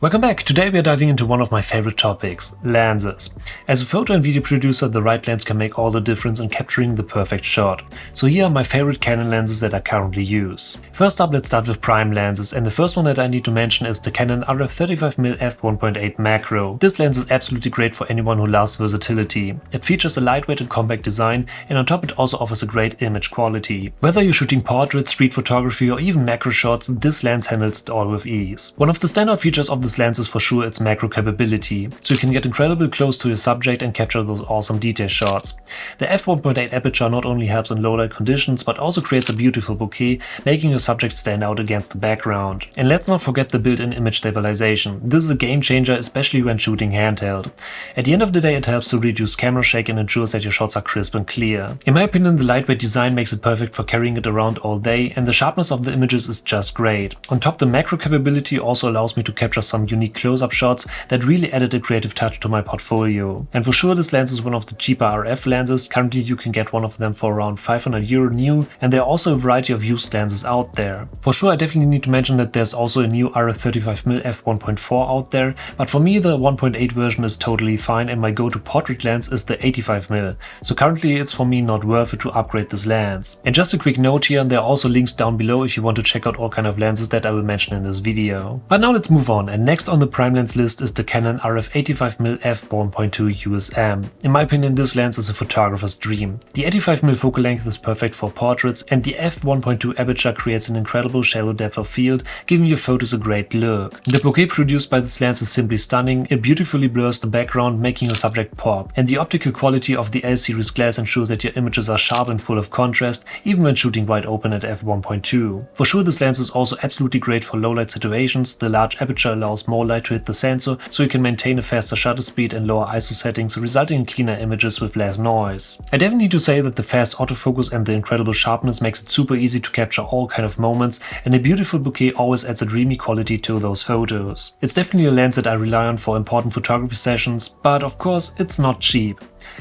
Welcome back! Today we are diving into one of my favorite topics, lenses. As a photo and video producer, the right lens can make all the difference in capturing the perfect shot. So here are my favorite Canon lenses that I currently use. First up, let's start with prime lenses, and the first one that I need to mention is the Canon RF 35mm f1.8 macro. This lens is absolutely great for anyone who loves versatility. It features a lightweight and compact design, and on top it also offers a great image quality. Whether you're shooting portraits, street photography or even macro shots, this lens handles it all with ease. One of the standout features of this lens is for sure its macro capability, so you can get incredibly close to your subject and capture those awesome detail shots. The f1.8 aperture not only helps in low light conditions but also creates a beautiful bokeh, making your subject stand out against the background. And let's not forget the built-in image stabilization. This is a game changer, especially when shooting handheld. At the end of the day, it helps to reduce camera shake and ensures that your shots are crisp and clear. In my opinion, the lightweight design makes it perfect for carrying it around all day, and the sharpness of the images is just great. On top, the macro capability also allows me to capture some unique close-up shots that really added a creative touch to my portfolio. And for sure, this lens is one of the cheaper RF lenses. Currently you can get one of them for around €500 new, and there are also a variety of used lenses out there. For sure, I definitely need to mention that there's also a new RF 35mm f1.4 out there, but for me the 1.8 version is totally fine, and my go-to portrait lens is the 85mm, so currently it's for me not worth it to upgrade this lens. And just a quick note here, there are also links down below if you want to check out all kind of lenses that I will mention in this video. But now let's move on, and next on the prime lens list is the Canon RF 85mm f1.2 USM. In my opinion, this lens is a photographer's dream. The 85mm focal length is perfect for portraits, and the f1.2 aperture creates an incredible shallow depth of field, giving your photos a great look. The bokeh produced by this lens is simply stunning. It beautifully blurs the background, making your subject pop. And the optical quality of the L-series glass ensures that your images are sharp and full of contrast, even when shooting wide open at f1.2. For sure, this lens is also absolutely great for low light situations. The large aperture allows more light to hit the sensor, so you can maintain a faster shutter speed and lower ISO settings, resulting in cleaner images with less noise. I definitely need to say that the fast autofocus and the incredible sharpness makes it super easy to capture all kind of moments, and a beautiful bokeh always adds a dreamy quality to those photos. It's definitely a lens that I rely on for important photography sessions, but of course it's not cheap.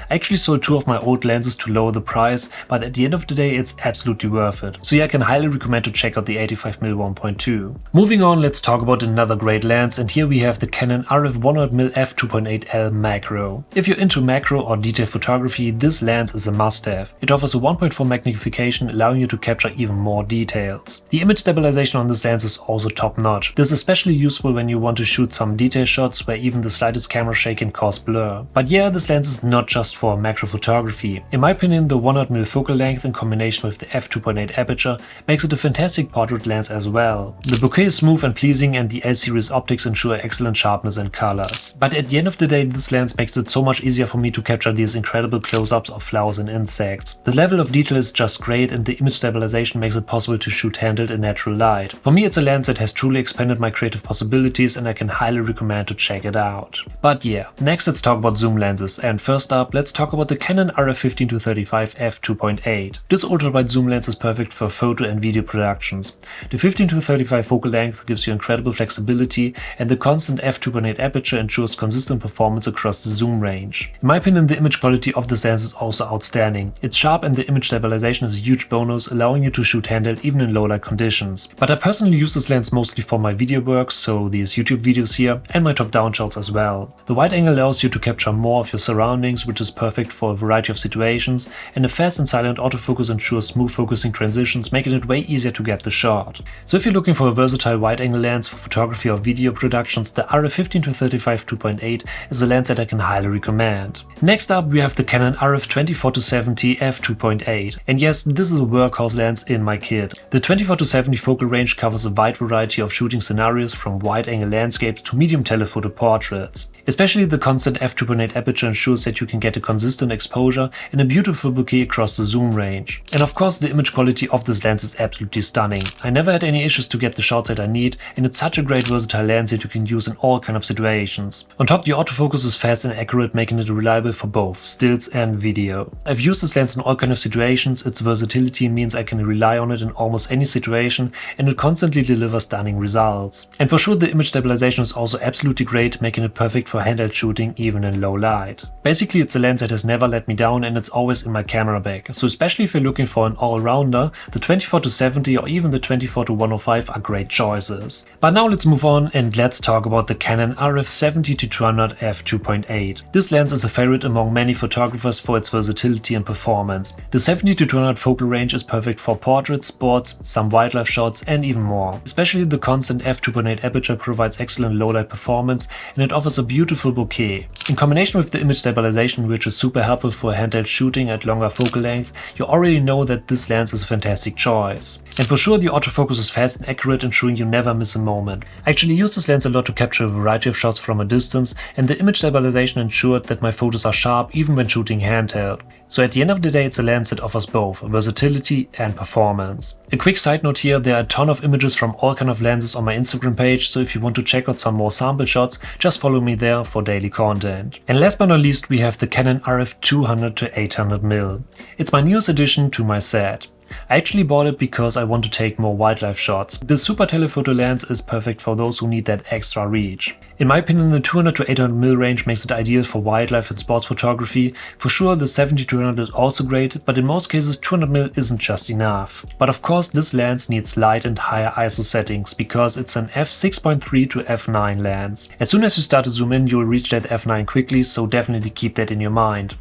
I actually sold two of my old lenses to lower the price, but at the end of the day it's absolutely worth it. So yeah, I can highly recommend to check out the 85mm 1.2. Moving on, let's talk about another great lens, and here we have the Canon RF 100mm f2.8L macro. If you're into macro or detail photography, this lens is a must-have. It offers a 1.4 magnification, allowing you to capture even more details. The image stabilization on this lens is also top-notch. This is especially useful when you want to shoot some detail shots where even the slightest camera shake can cause blur. But yeah, this lens is not just for macro photography. In my opinion, the 100mm focal length in combination with the f2.8 aperture makes it a fantastic portrait lens as well. The bokeh is smooth and pleasing, and the L-series optics ensure excellent sharpness and colors. But at the end of the day, this lens makes it so much easier for me to capture these incredible close-ups of flowers and insects. The level of detail is just great, and the image stabilization makes it possible to shoot handheld in natural light. For me, it's a lens that has truly expanded my creative possibilities, and I can highly recommend to check it out. But yeah, next let's talk about zoom lenses, and first up, let's talk about the Canon RF 15-35 f2.8. This ultra-wide zoom lens is perfect for photo and video productions. The 15-35 focal length gives you incredible flexibility, and the constant f2.8 aperture ensures consistent performance across the zoom range. In my opinion, the image quality of this lens is also outstanding. It's sharp, and the image stabilization is a huge bonus, allowing you to shoot handheld even in low light conditions. But I personally use this lens mostly for my video work, so these YouTube videos here, and my top-down shots as well. The wide angle allows you to capture more of your surroundings, which is perfect for a variety of situations, and a fast and silent autofocus ensures smooth focusing transitions, making it way easier to get the shot. So if you're looking for a versatile wide-angle lens for photography or video productions, the RF 15-35 2.8 is a lens that I can highly recommend. Next up, we have the Canon RF 24-70 f2.8, and yes, this is a workhorse lens in my kit. The 24-70 focal range covers a wide variety of shooting scenarios, from wide-angle landscapes to medium telephoto portraits. Especially the constant f2.8 aperture ensures that you can get a consistent exposure and a beautiful bokeh across the zoom range. And of course, the image quality of this lens is absolutely stunning. I never had any issues to get the shots that I need, and it's such a great versatile lens that you can use in all kind of situations. On top, the autofocus is fast and accurate, making it reliable for both stills and video. I've used this lens in all kind of situations. Its versatility means I can rely on it in almost any situation, and it constantly delivers stunning results. And for sure, the image stabilization is also absolutely great, making it perfect for for handheld shooting even in low light. Basically, it's a lens that has never let me down and it's always in my camera bag, so especially if you're looking for an all-rounder, the 24-70 or even the 24-105 are great choices. But now let's move on and let's talk about the Canon RF 70-200 f2.8. This lens is a favorite among many photographers for its versatility and performance. The 70-200 focal range is perfect for portraits, sports, some wildlife shots and even more. Especially the constant f2.8 aperture provides excellent low-light performance and it offers a beautiful bokeh. In combination with the image stabilization, which is super helpful for handheld shooting at longer focal lengths, you already know that this lens is a fantastic choice. And for sure the autofocus is fast and accurate, ensuring you never miss a moment. I actually use this lens a lot to capture a variety of shots from a distance, and the image stabilization ensured that my photos are sharp even when shooting handheld. So at the end of the day, it's a lens that offers both versatility and performance. A quick side note here, there are a ton of images from all kind of lenses on my Instagram page, so if you want to check out some more sample shots, just follow me there for daily content. And last but not least, we have the Canon RF 200-800mm. It's my newest addition to my set. I actually bought it because I want to take more wildlife shots. This super telephoto lens is perfect for those who need that extra reach. In my opinion, the 200-800mm range makes it ideal for wildlife and sports photography. For sure, the 70-200 is also great, but in most cases 200mm isn't just enough. But of course, this lens needs light and higher ISO settings because it's an f6.3 to f9 lens. As soon as you start to zoom in, you'll reach that f9 quickly, so definitely keep that in your mind.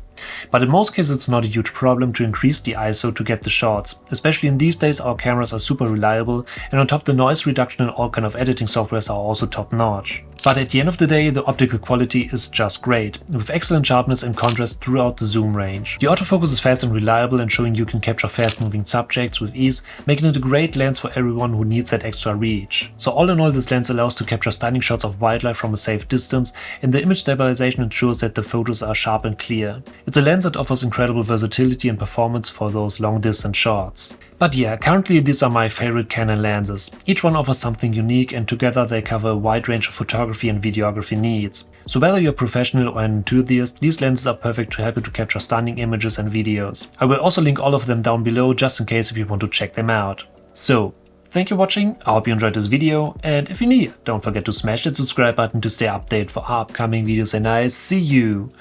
But in most cases it's not a huge problem to increase the ISO to get the shots. Especially in these days our cameras are super reliable, and on top the noise reduction and all kind of editing softwares are also top notch. But at the end of the day, the optical quality is just great, with excellent sharpness and contrast throughout the zoom range. The autofocus is fast and reliable, ensuring you can capture fast moving subjects with ease, making it a great lens for everyone who needs that extra reach. So all in all, this lens allows to capture stunning shots of wildlife from a safe distance, and the image stabilization ensures that the photos are sharp and clear. It's a lens that offers incredible versatility and performance for those long distance shots. But yeah, currently these are my favorite Canon lenses. Each one offers something unique and together they cover a wide range of photography and videography needs. So whether you're a professional or an enthusiast, these lenses are perfect to help you to capture stunning images and videos. I will also link all of them down below just in case if you want to check them out. So, thank you for watching, I hope you enjoyed this video, and if you're new, don't forget to smash that subscribe button to stay updated for upcoming videos, and I see you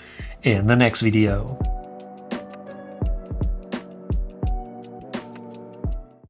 in the next video.